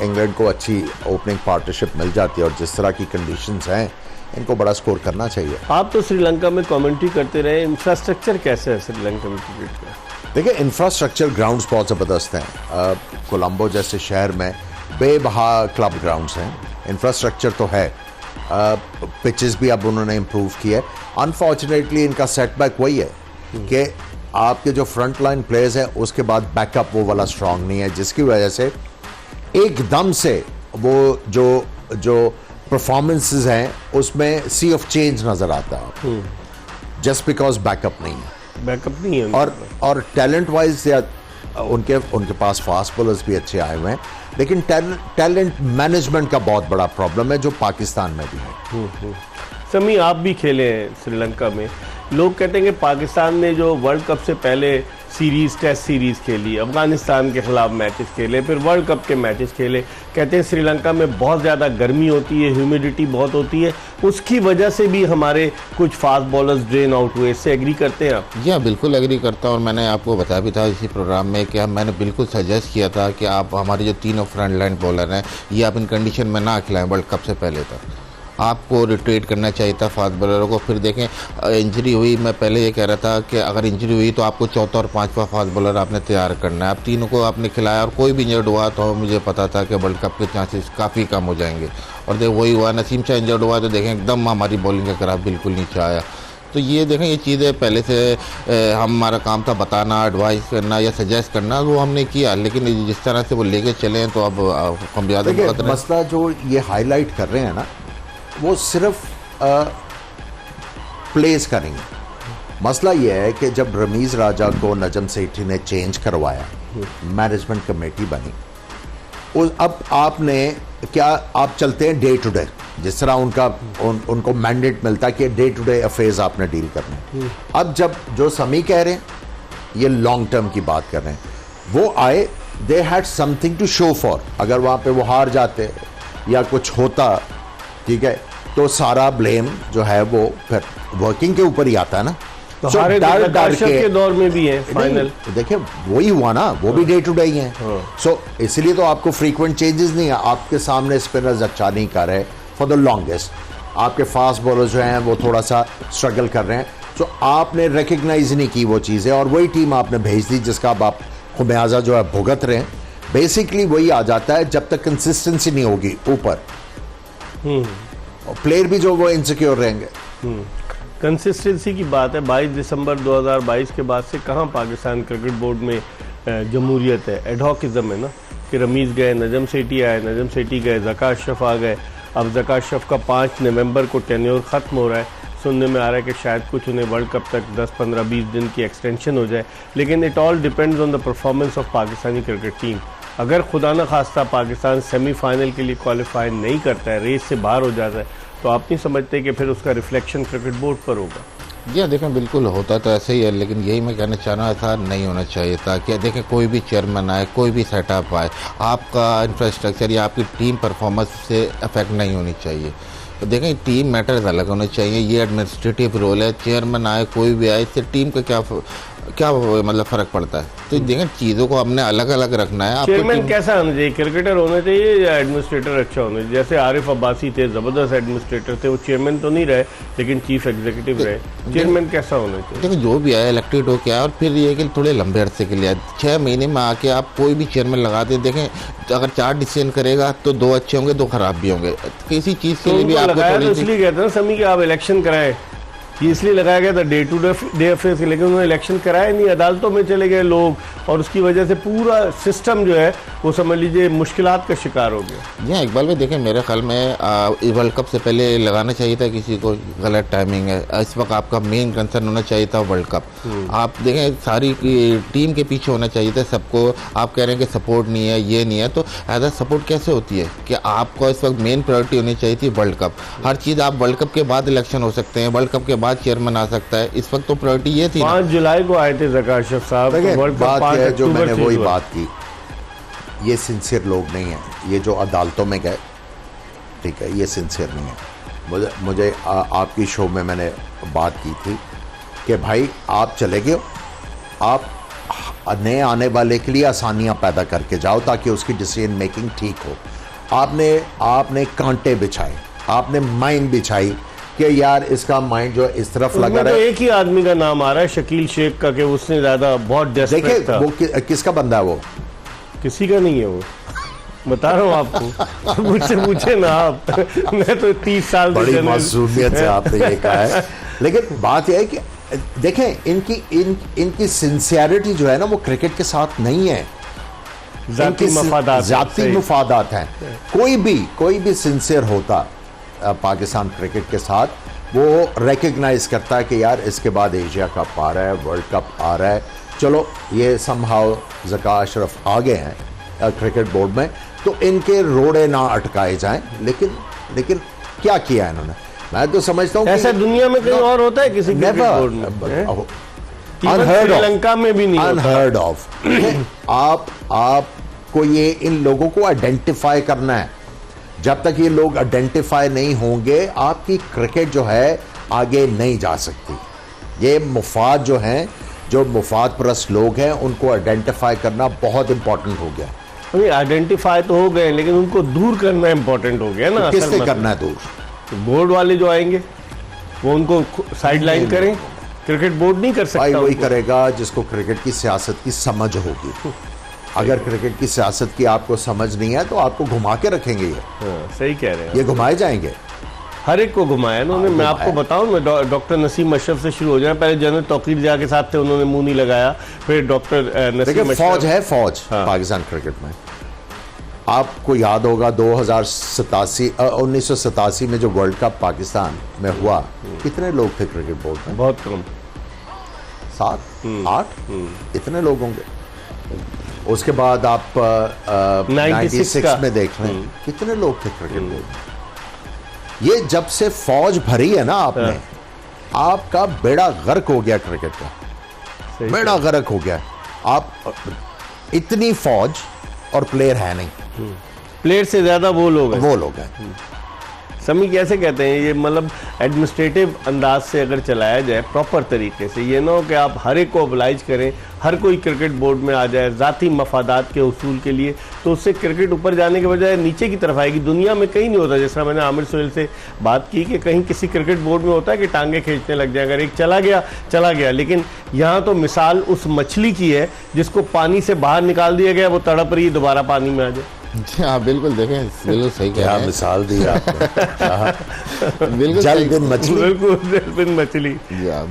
Speaker 2: इंग्लैंड को अच्छी ओपनिंग पार्टनरशिप मिल जाती है और जिस तरह की कंडीशंस हैं, इनको बड़ा स्कोर करना चाहिए।
Speaker 1: आप तो श्रीलंका में कमेंट्री करते रहे, इंफ्रास्ट्रक्चर कैसे है श्रीलंका में क्रिकेट का?
Speaker 2: देखिए, इंफ्रास्ट्रक्चर ग्राउंड्स बहुत ज़बरदस्त हैं। कोलंबो जैसे शहर में बेबहा क्लब ग्राउंड्स हैं, इंफ्रास्ट्रक्चर तो है। पिचेस भी अब उन्होंने इम्प्रूव किया है। अनफॉर्चुनेटली इनका सेटबैक वही है कि आपके जो फ्रंट लाइन प्लेयर्स हैं उसके बाद बैकअप वो वाला स्ट्रांग नहीं है, जिसकी वजह से एकदम से वो जो परफॉर्मेंसेस हैं उसमें सी ऑफ चेंज नज़र आता है, जस्ट बिकॉज बैकअप नहीं है।
Speaker 1: बैकअप नहीं है
Speaker 2: और टैलेंट वाइज या उनके पास फास्ट बॉलर्स भी अच्छे आए हुए हैं, लेकिन टैलेंट मैनेजमेंट का बहुत बड़ा प्रॉब्लम है जो पाकिस्तान में भी है।
Speaker 1: समी, आप भी खेले हैं श्रीलंका में। लोग कहते हैं कि पाकिस्तान ने जो वर्ल्ड कप से पहले सीरीज़, टेस्ट सीरीज़ खेली, अफगानिस्तान के ख़िलाफ़ मैचेस खेले, फिर वर्ल्ड कप के मैचेस खेले, कहते हैं श्रीलंका में बहुत ज़्यादा गर्मी होती है, ह्यूमिडिटी बहुत होती है, उसकी वजह से भी हमारे कुछ फास्ट बॉलर्स ड्रेन आउट हुए। इससे एग्री करते हैं आप?
Speaker 3: जी हाँ, बिल्कुल एग्री करता हूँ। और मैंने आपको बताया भी था इसी प्रोग्राम में कि मैंने बिल्कुल सजेस्ट किया था कि आप हमारे जो तीनों फ्रंट लाइन बॉलर हैं, ये आप इन कंडीशन में ना खिलाएं वर्ल्ड कप से पहले तक। आपको रिट्रीट करना चाहिए था फास्ट बॉलरों को। फिर देखें, इंजरी हुई, मैं पहले ये कह रहा था कि अगर इंजरी हुई तो आपको चौथा और पांचवा फास्ट बॉलर आपने तैयार करना है। आप तीनों को आपने खिलाया और कोई भी इंजर्ड हुआ तो मुझे पता था कि वर्ल्ड कप के चांसेस काफ़ी कम हो जाएंगे, और देख वही हुआ। नसीम शाह इंजर्ड हुआ तो देखें एकदम हमारी बॉलिंग का ग्राफ बिल्कुल नीचे आया। तो ये देखें, ये चीज़ें पहले से हमारा काम था बताना, एडवाइस करना या सजेस्ट करना, वो हमने किया, लेकिन जिस तरह से वो लेके चले हैं तो अब हम ज़्यादा
Speaker 2: मसला जो ये हाईलाइट कर रहे हैं ना, वो सिर्फ प्लेस करेंगे। मसला ये है कि जब रमीज़ राजा को नजम सेठी ने चेंज करवाया, मैनेजमेंट कमेटी बनी, अब आपने क्या, आप चलते हैं डे टू डे, जिस तरह उनको मैंडेट मिलता है कि डे टू डे अफेयर्स आपने डील करने। अब जब जो समी कह रहे हैं, ये लॉन्ग टर्म की बात कर रहे हैं, वो आए, they had something to show for. अगर वहाँ पे वो हार जाते या कुछ होता, ठीक है, तो सारा ब्लेम जो है वो फिर वर्किंग के ऊपर ही आता है ना।
Speaker 1: तो हारे डर के दौर में भी है फाइनल।
Speaker 2: देखिए, वही हुआ ना, वो भी डे टू डे ही है। सो इसलिए तो आपको फ्रीक्वेंट चेंजेस नहीं है। आपके सामने स्पिनर्स अच्छा नहीं कर रहे फॉर द लॉन्गेस्ट, आपके फास्ट बॉलर जो हैं वो थोड़ा सा स्ट्रगल कर रहे हैं। सो आपने रिकग्नाइज नहीं की वो चीज़ें और वही टीम आपने भेज दी जिसका अब आप खुमियाजा जो है भुगत रहे हैं। बेसिकली वही आ जाता है, जब तक कंसिस्टेंसी नहीं होगी ऊपर, प्लेयर भी जो वो इनसिक्योर रहेंगे।
Speaker 1: कंसिस्टेंसी की बात है। 22 दिसंबर 2022 के बाद से कहाँ पाकिस्तान क्रिकेट बोर्ड में जमहूरियत है, एडहॉकिज्म है ना, कि रमीज़ गए, नजम सेठी आए, नजम सेठी गए, ज़का अशरफ आ गए। अब ज़का अशरफ का 5 नवंबर को टेन्योर ख़त्म हो रहा है। सुनने में आ रहा है कि शायद कुछ उन्हें वर्ल्ड कप तक 10, 15, 20 दिन की एक्सटेंशन हो जाए, लेकिन it all depends on the performance of Pakistani cricket team. अगर खुदा न खास्ता पाकिस्तान सेमीफाइनल के लिए क्वालिफाई नहीं करता है, रेस से बाहर हो जाता है, तो आप नहीं समझते कि फिर उसका रिफ्लेक्शन क्रिकेट बोर्ड पर होगा?
Speaker 3: जी देखें, बिल्कुल होता तो ऐसे ही है, लेकिन यही मैं कहना चाह रहा हूँ, ऐसा नहीं होना चाहिए था कि देखें कोई भी चेयरमैन आए, कोई भी सेटअप आए, आपका इंफ्रास्ट्रक्चर या आपकी टीम परफॉर्मेंस से अफेक्ट नहीं होनी चाहिए। तो देखें, टीम मैटर्स अलग होने चाहिए, ये एडमिनिस्ट्रेटिव रोल है। चेयरमैन आए, कोई भी आए, इससे टीम का क्या मतलब फ़र्क पड़ता है। तो देखें चीज़ों को हमने अलग अलग रखना है।
Speaker 1: चेयरमैन कैसा होना चाहिए, क्रिकेटर होना चाहिए या एडमिनिस्ट्रेटर अच्छा होना चाहिए? जैसे आरिफ अब्बासी थे, ज़बरदस्त एडमिनिस्ट्रेटर थे, वो चेयरमैन तो नहीं रहे लेकिन चीफ एग्जीक्यूटिव रहे। चेयरमैन कैसा होना चाहिए?
Speaker 3: देखो जो भी आया इलेक्टेड हो क्या, और फिर ये कि थोड़े लंबे अरसे के लिए 6 महीने में आके आप कोई भी चेयरमैन लगा दें। देखें अगर 4 डिसीजन करेगा तो 2 अच्छे होंगे, 2 खराब भी होंगे। किसी चीज़ के लिए भी आपको
Speaker 1: लगाया तो इसलिए कहते हैं ना समी कि आप इलेक्शन कराएं, ये इसलिए लगाया गया था डे टू डे अफेयर्स के, लेकिन उन्होंने इलेक्शन कराया नहीं, अदालतों में चले गए लोग और उसकी वजह से पूरा सिस्टम जो है वो समझ लीजिए मुश्किलात का शिकार हो गया।
Speaker 3: जी हाँ इकबाल भाई, देखें मेरे ख्याल में वर्ल्ड कप से पहले लगाना चाहिए था किसी को, गलत टाइमिंग है। इस वक्त आपका मेन कंसर्न होना चाहिए था वर्ल्ड कप। आप देखें सारी टीम के पीछे होना चाहिए था सबको। आप कह रहे हैं कि सपोर्ट नहीं है, ये नहीं है, तो एज सपोर्ट कैसे होती है कि आपको इस वक्त मेन प्रायोरिटी होनी चाहिए थी वर्ल्ड कप। हर चीज़ आप वर्ल्ड कप के बाद इलेक्शन हो सकते हैं, वर्ल्ड कप के बाद चेयरमैन आ सकता है। इस वक्त तो प्रायोरिटी ये थी।
Speaker 1: 5 जुलाई को आए थे ज़कार अशरफ साहब, वर्ल्ड कप 5
Speaker 2: है जो मैंने
Speaker 1: अक्टूबर
Speaker 2: वही
Speaker 1: से
Speaker 2: बात की, ये सिंसियर लोग नहीं हैं। ये जो अदालतों में गए, ठीक है, ये सिंसियर नहीं है। मुझे आपकी शो में मैंने बात की थी कि भाई आप चले गए, आप नए आने वाले के लिए आसानियां पैदा करके जाओ ताकि उसकी डिसीजन मेकिंग ठीक हो। आपने कांटे बिछाए, आपने माइंड बिछाई कि यार इसका माइंड जो इस तरफ लगा रहा है।
Speaker 1: तो एक ही आदमी का नाम आ रहा है शकील शेख का, कि उसने ज्यादा बहुत डेस्परेट था।
Speaker 2: वो किसका बंदा है? वो
Speaker 1: किसी का नहीं है, वो बता रहा हूँ आपको। मुझसे पूछे ना आप। मैं तो 30 साल
Speaker 2: बड़ी मासूमियत से आपने ये कहा है। लेकिन बात यह है कि देखें इनकी सिंसियरिटी जो है ना वो क्रिकेट के साथ नहीं है,
Speaker 1: जाती
Speaker 2: मुफादात हैं। कोई भी सिंसियर होता पाकिस्तान क्रिकेट के साथ, वो रिकग्नाइज करता है कि यार इसके बाद एशिया कप आ रहा है, वर्ल्ड कप आ रहा है, चलो ये समहाउ ज़कार अशरफ आ गए हैं क्रिकेट बोर्ड में, तो इनके रोड़े ना अटकाए जाएं। लेकिन क्या किया है इन्होंने? मैं तो समझता हूँ
Speaker 1: ऐसा दुनिया में कहीं और होता है किसी क्रिकेट बोर्ड में? श्रीलंका में भी नहीं होता।
Speaker 2: Unheard of. आपको ये इन लोगों को आइडेंटिफाई करना है। जब तक ये लोग आइडेंटिफाई नहीं होंगे आपकी क्रिकेट जो है आगे नहीं जा सकती। ये मुफाद जो हैं, जो मुफाद परस्त लोग हैं, उनको आइडेंटिफाई करना बहुत इंपॉर्टेंट हो गया।
Speaker 1: अभी आइडेंटिफाई तो हो गए लेकिन उनको दूर करना इंपॉर्टेंट हो गया ना।
Speaker 2: तो किससे करना है दूर?
Speaker 1: बोर्ड वाले जो आएंगे वो उनको साइड लाइन करें। क्रिकेट बोर्ड नहीं कर सकता।
Speaker 2: भाई वही करेगा जिसको क्रिकेट की सियासत की समझ होगी। अगर क्रिकेट की सियासत की आपको समझ नहीं है तो आपको घुमा के रखेंगे ये।
Speaker 1: सही कह रहे हैं,
Speaker 2: ये घुमाए जाएंगे।
Speaker 1: हर एक को घुमाया उन्होंने। मैं आपको बताऊं, मैं डॉक्टर नसीम अशरफ से शुरू हो जाए। पहले जनरल तौकीर जा के साथ थे, उन्होंने मुंह नहीं लगाया। फिर डॉक्टर नसीम
Speaker 2: फौज है, फौज पाकिस्तान क्रिकेट में। आपको याद होगा 1987 में जो वर्ल्ड कप पाकिस्तान में हुआ, कितने लोग थे क्रिकेट बोर्ड में?
Speaker 1: बहुत कम,
Speaker 2: 7-8 इतने लोग होंगे। उसके बाद आप 96 में देख लें कितने लोग थे क्रिकेट बोर्ड में। ये जब से फौज भरी है ना आपने, आपका बेड़ा गर्क हो गया क्रिकेट का, बेड़ा गर्क हो गया। आप इतनी फौज और प्लेयर है नहीं,
Speaker 1: प्लेयर से ज्यादा वो लोग
Speaker 2: हैं।
Speaker 1: समी कैसे कहते हैं ये, मतलब एडमिनिस्ट्रेटिव अंदाज से अगर चलाया जाए प्रॉपर तरीके से, ये ना हो कि आप हर एक को ओबलाइज करें, हर कोई क्रिकेट बोर्ड में आ जाए ज़ाती मफादात के उसूल के लिए, तो उससे क्रिकेट ऊपर जाने के बजाय नीचे की तरफ आएगी। दुनिया में कहीं नहीं होता। जैसा मैंने आमिर सोहेल से बात की कि कहीं किसी क्रिकेट बोर्ड में होता है कि टांगे खींचने लग जाए, अगर एक चला गया। लेकिन यहाँ तो मिसाल उस मछली की है जिसको पानी से बाहर निकाल दिया गया, वो तड़प रही दोबारा पानी में आ जाए।
Speaker 3: हाँ बिल्कुल, देखें बिल्कुल सही कह रहे हैं।
Speaker 2: मिसाल दी आपने।
Speaker 3: बिल्कुल
Speaker 2: जलबिन मछली।
Speaker 1: जलबिन मछली।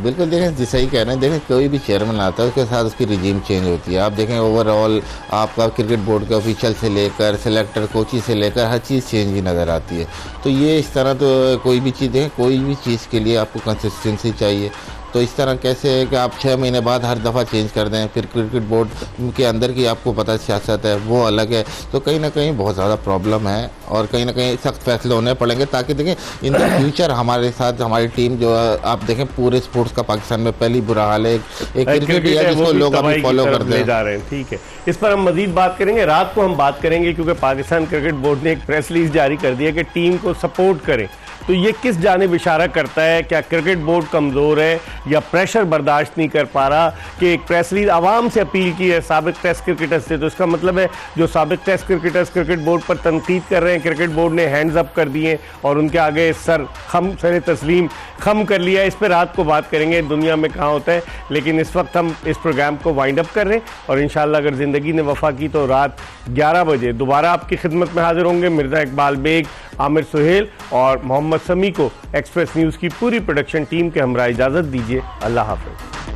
Speaker 3: बिल्कुल देखें सही कह रहे हैं। देखें कोई भी चेयरमैन आता है उसके साथ उसकी रिजीम चेंज होती है। आप देखें ओवरऑल आपका क्रिकेट बोर्ड के ऑफिशियल से लेकर सेलेक्टर कोचिंग से लेकर हर चीज़ चेंज ही नज़र आती है। तो ये इस तरह तो कोई भी चीज़ देखें, कोई भी चीज़ के लिए आपको कंसिस्टेंसी चाहिए। तो इस तरह कैसे है कि आप 6 महीने बाद हर दफ़ा चेंज कर दें, फिर क्रिकेट बोर्ड के अंदर की आपको पता सियासत है वो अलग है। तो कहीं ना कहीं बहुत ज़्यादा प्रॉब्लम है और कहीं ना कहीं सख्त फैसले होने पड़ेंगे ताकि देखें इन द फ्यूचर हमारे साथ हमारी टीम जो आप देखें पूरे स्पोर्ट्स का पाकिस्तान में पहली बुरा हाल है। एक क्रिकेट है जिसको लोग अभी फॉलो करते
Speaker 1: जा रहे हैं। ठीक है, इस पर हम मजीद बात करेंगे। रात को हम बात करेंगे क्योंकि पाकिस्तान क्रिकेट बोर्ड ने एक प्रेस रिलीज जारी कर दिया कि टीम को सपोर्ट करें। तो ये किस जानिब इशारा करता है? क्या क्रिकेट बोर्ड कमज़ोर है या प्रेशर बर्दाश्त नहीं कर पा रहा कि एक प्रेस रिलीज आवाम से अपील की है साबिक टेस्ट क्रिकेटर्स से? तो इसका मतलब है जो साबिक टेस्ट क्रिकेटर्स क्रिकेट बोर्ड पर तनकीद कर रहे हैं, क्रिकेट बोर्ड ने हैंड्स अप कर दिए और उनके आगे सर तस्लीम खम कर लिया। इस पर रात को बात करेंगे दुनिया में कहाँ होता है, लेकिन इस वक्त हम इस प्रोग्राम को वाइंड अप कर रहे हैं और इंशाल्लाह अगर ज़िंदगी ने वफा की तो रात 11 बजे दोबारा आपकी खिदमत में हाजिर होंगे। मिर्ज़ा इकबाल बेग, आमिर सुहेल और मोहम्मद समी को एक्सप्रेस न्यूज़ की पूरी प्रोडक्शन टीम के हमरा इजाज़त दीजिए। अल्लाह हाफ़िज़।